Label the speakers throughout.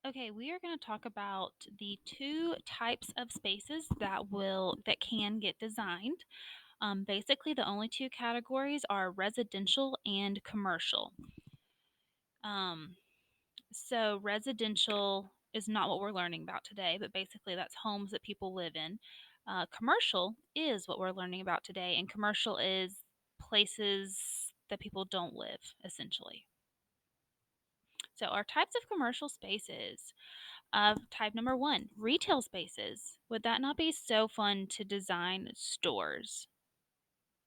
Speaker 1: Okay, we are going to talk about the two types of spaces that can get designed. Basically, the only two categories are residential and commercial. Um, so residential is not what we're learning about today, but basically that's homes that people live in. Commercial is what we're learning about today, and commercial is places that people don't live, essentially. So our types of commercial spaces. Type number one, retail spaces. Would that not be so fun to design stores?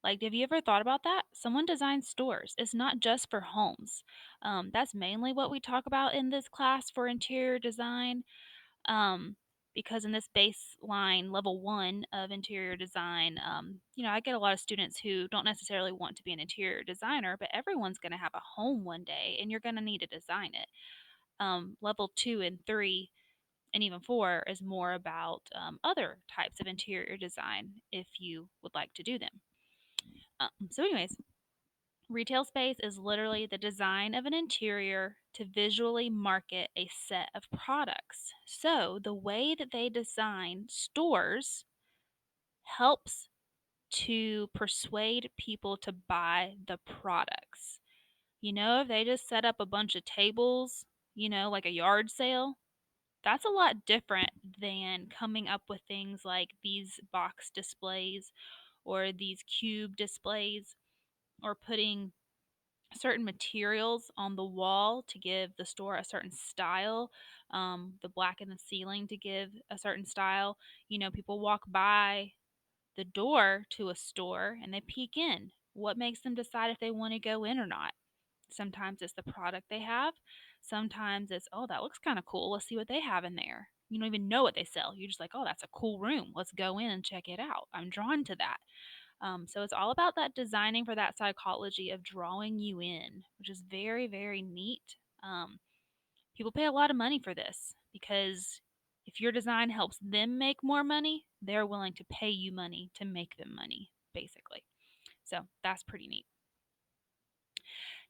Speaker 1: Like, have you ever thought about that? Someone designs stores. It's not just for homes. That's mainly what we talk about in this class for interior design. Um, because in this baseline level one of interior design, I get a lot of students who don't necessarily want to be an interior designer, but everyone's going to have a home one day and you're going to need to design it. Level two and three and even four is more about other types of interior design if you would like to do them. Anyways, retail space is literally the design of an interior to visually market a set of products. So, the way that they design stores helps to persuade people to buy the products. If they just set up a bunch of tables, like a yard sale, that's a lot different than coming up with things like these box displays or these cube displays or putting certain materials on the wall to give the store a certain style, the black in the ceiling to give a certain style. People walk by the door to a store and they peek in. What makes them decide if they want to go in or not? Sometimes it's the product they have. Sometimes it's, oh, that looks kind of cool. Let's see what they have in there. You don't even know what they sell. You're just like, oh, that's a cool room. Let's go in and check it out. I'm drawn to that. So it's all about that designing for that psychology of drawing you in, which is very, very neat. Um, People pay a lot of money for this because if your design helps them make more money, they're willing to pay you money to make them money, basically. So that's pretty neat.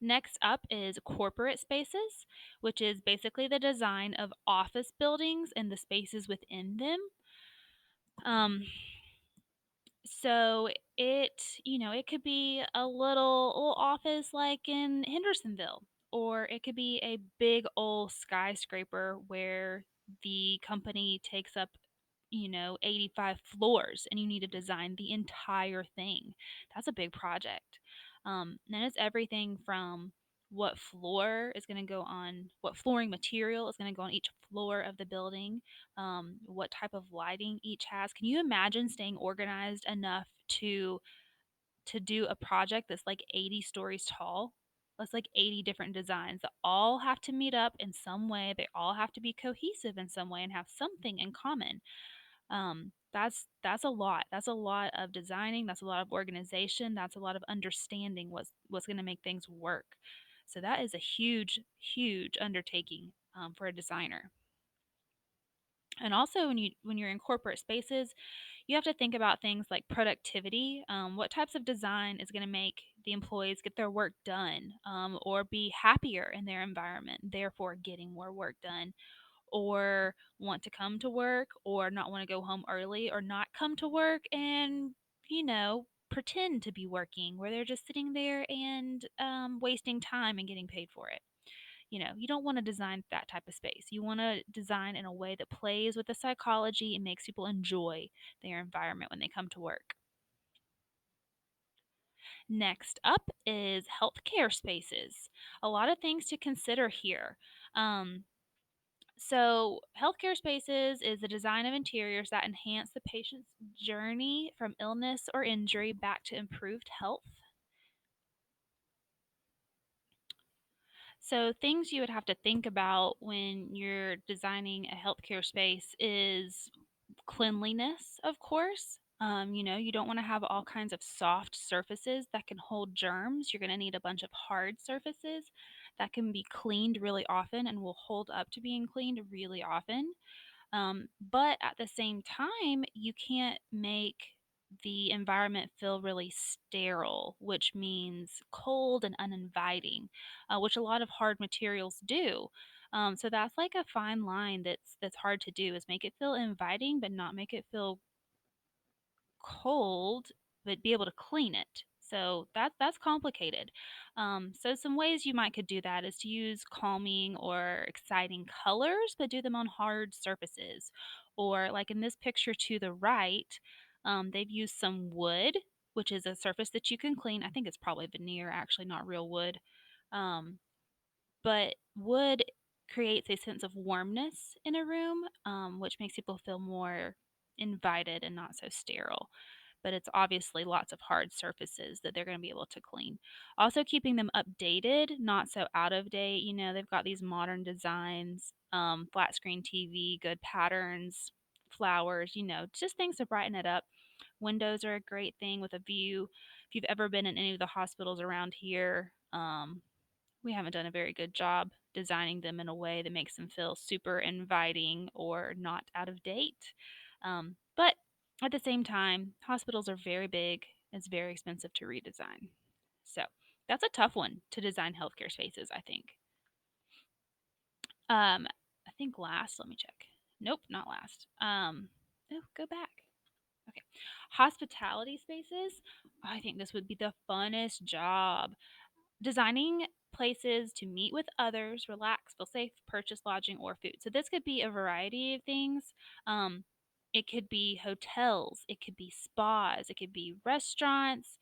Speaker 1: Next up is corporate spaces, which is basically the design of office buildings and the spaces within them. Um, it could be a little office like in Hendersonville, or it could be a big old skyscraper where the company takes up 85 floors and you need to design the entire thing. That's a big project. Then it's everything from what flooring material is going to go on each floor of the building, what type of lighting each has. Can you imagine staying organized enough to do a project that's like 80 stories tall? That's like 80 different designs that all have to meet up in some way. They all have to be cohesive in some way and have something in common. That's a lot. That's a lot of designing. That's a lot of organization. That's a lot of understanding what's going to make things work. So that is a huge, huge undertaking for a designer. And also, when you're in corporate spaces, you have to think about things like productivity. What types of design is going to make the employees get their work done, or be happier in their environment, therefore getting more work done, or want to come to work, or not want to go home early, or not come to work and pretend to be working, where they're just sitting there and wasting time and getting paid for it. You don't want to design that type of space. You want to design in a way that plays with the psychology and makes people enjoy their environment when they come to work. Next up is healthcare spaces. A lot of things to consider here. Um, Healthcare spaces is the design of interiors that enhance the patient's journey from illness or injury back to improved health. So, things you would have to think about when you're designing a healthcare space is cleanliness, of course. You don't want to have all kinds of soft surfaces that can hold germs. You're going to need a bunch of hard surfaces that can be cleaned really often and will hold up to being cleaned really often. But at the same time, you can't make the environment feel really sterile, which means cold and uninviting, which a lot of hard materials do. So that's like a fine line that's hard to do is make it feel inviting but not make it feel cold, but be able to clean it. So that's complicated. So some ways you might could do that is to use calming or exciting colors, but do them on hard surfaces. Or like in this picture to the right, they've used some wood, which is a surface that you can clean. I think it's probably veneer, actually, not real wood. Um, but wood creates a sense of warmness in a room, which makes people feel more invited and not so sterile. But it's obviously lots of hard surfaces that they're going to be able to clean. Also, keeping them updated, not so out of date. You know, they've got these modern designs, flat screen TV, good patterns, flowers, just things to brighten it up. Windows are a great thing with a view. If you've ever been in any of the hospitals around here, we haven't done a very good job designing them in a way that makes them feel super inviting or not out of date. But at the same time, hospitals are very big. It's very expensive to redesign. So that's a tough one to design healthcare spaces, I think. I think last, let me check. Nope, not last. Oh, go back. Okay. Hospitality spaces. I think this would be the funnest job. Designing places to meet with others, relax, feel safe, purchase lodging or food. So this could be a variety of things. Um, it could be hotels, it could be spas, it could be restaurants,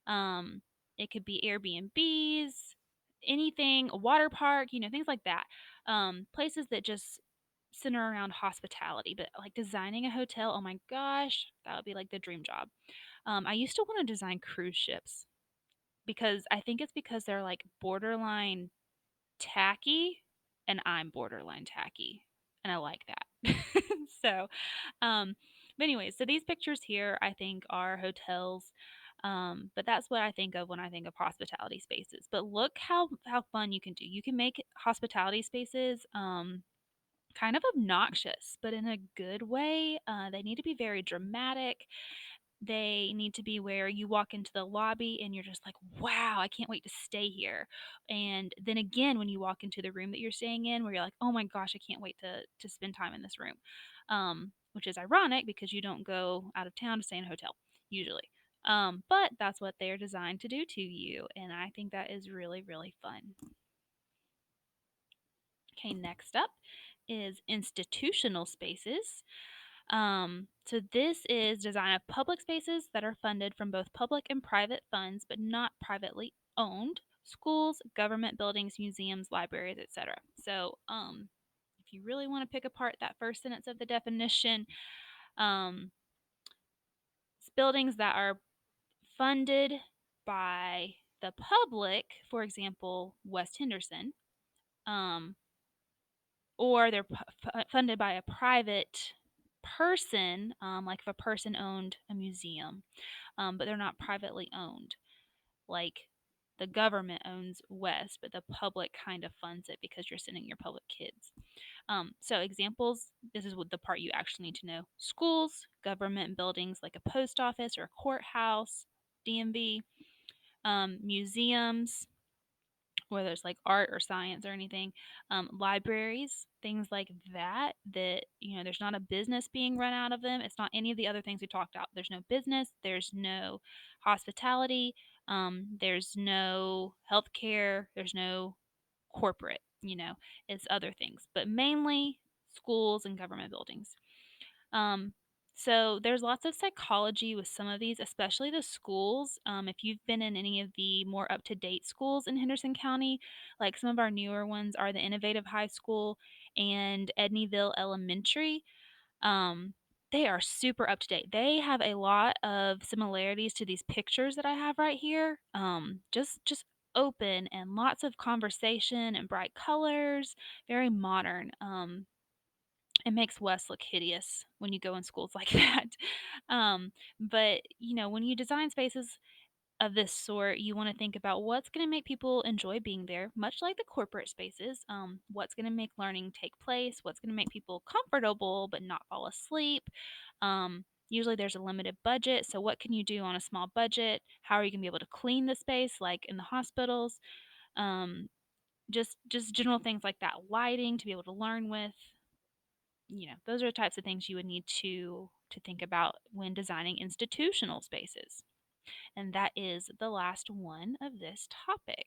Speaker 1: um, it could be Airbnbs, anything, a water park, things like that. Places that just center around hospitality. But like designing a hotel, oh my gosh, that would be like the dream job. I used to want to design cruise ships because I think it's because they're like borderline tacky and I'm borderline tacky and I like that. so, um but anyways, so these pictures here I think are hotels. But that's what I think of when I think of hospitality spaces. But look how fun you can do. You can make hospitality spaces kind of obnoxious, but in a good way. They need to be very dramatic. They need to be where you walk into the lobby and you're just like, wow, I can't wait to stay here. And then again, when you walk into the room that you're staying in, where you're like, oh my gosh, I can't wait to spend time in this room. Which is ironic because you don't go out of town to stay in a hotel usually. But that's what they're designed to do to you. And I think that is really, really fun. Okay, next up is institutional spaces. So this is design of public spaces that are funded from both public and private funds, but not privately owned. Schools, government buildings, museums, libraries, etc. So, if you really want to pick apart that first sentence of the definition, um, it's buildings that are funded by the public, for example, West Henderson, um, or they're funded by a private person, like if a person owned a museum, but they're not privately owned. Like the government owns West, but the public kind of funds it because you're sending your public kids. So examples, this is what the part you actually need to know. Schools, government buildings like a post office or a courthouse, DMV, museums, whether it's like art or science or anything, libraries, things like that, that, there's not a business being run out of them. It's not any of the other things we talked about. There's no business, there's no hospitality, there's no healthcare, there's no corporate, it's other things, but mainly schools and government buildings. Um, so there's lots of psychology with some of these, especially the schools. If you've been in any of the more up to date schools in Henderson County, like some of our newer ones are the Innovative High School and Edneyville Elementary. Um, they are super up to date. They have a lot of similarities to these pictures that I have right here. Just open and lots of conversation and bright colors, very modern. It makes Wes look hideous when you go in schools like that. But when you design spaces of this sort, you want to think about what's going to make people enjoy being there, much like the corporate spaces. What's going to make learning take place? What's going to make people comfortable but not fall asleep? Usually there's a limited budget, so what can you do on a small budget? How are you going to be able to clean the space, like in the hospitals? Um, Just general things like that. Lighting to be able to learn with, those are the types of things you would need to think about when designing institutional spaces. And that is the last one of this topic.